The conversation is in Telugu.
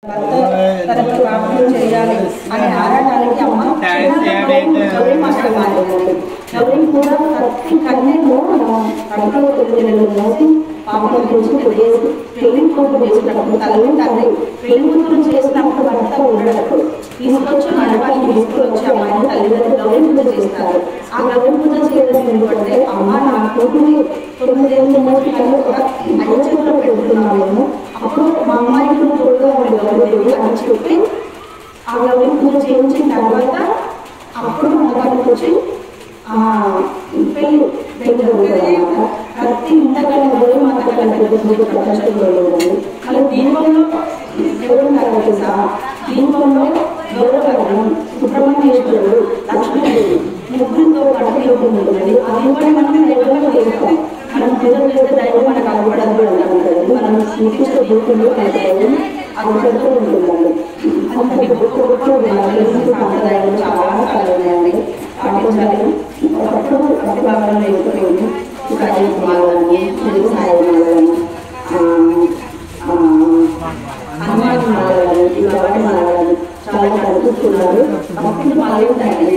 తనకు ప్రాప్తం చేయాలి అనే ఆరాటానికి అమ్మ గౌరీ కూడా ప్రతి కన్యలో కడుపులో 9 నెలలు మోసి పాపం రోజు పెళ్లి కూతురు వేసినప్పుడు తల్లి తండ్రి పెళ్లి కూతురు చేసినప్పుడు భర్త ఉండడప్పుడు తీసుకొచ్చి మండపానికి తీసుకొచ్చి అమ్మాయిని తల్లిదండ్రులు గౌరీ పూజ చేస్తారు. ఆ గౌరీ పూజ చేయడం ఎందుకంటే అమ్మ నా కూతురు 9 ఏళ్ళ మోసి కళ్ళు అయ్య చేతిలో పెడుతున్నాము, అప్పుడు మా అమ్మాయికి తోడుగా ఉండే గౌరీ అని చెప్పి ఆ గౌరీ పూజ చేయించిన తర్వాత అప్పుడు మండపానికి వచ్చి పెళ్ళి ప్రతి ఇంతకాలం గౌరీ మాత ప్రపంచంలో లేదండి. మళ్ళీ దీపంలో ఎవరున్నారో తెలుసా? దీపంలో గౌరవం సుబ్రహ్మణ్యేశ్వరుడు, లక్ష్మీదేవి ముగ్గురితో పాటు యోగం ఉంటుంది. ఆ దీపాన్ని మనం దైవంగా చేస్తాం. మనం పూజలు చేస్తే దైవం మనకు అవ్వడానికి ఉంటుంది. మనం శ్రీకృష్ణ దీపంలో దైవం అందులో ఉంటుందండి. అంత గొప్ప సాంప్రదాయాలు చాలా చాలా ఉన్నాయండి. పాటించాలి. ఒకప్పుడు ప్రతిభావంలో ఎక్కువ మాలని తెలుగు సాయి మాలని హనుమాన్ మాలని ఇలాంటి మాలని చాలా కలుపుతున్నారు. అప్పుడు మాలండి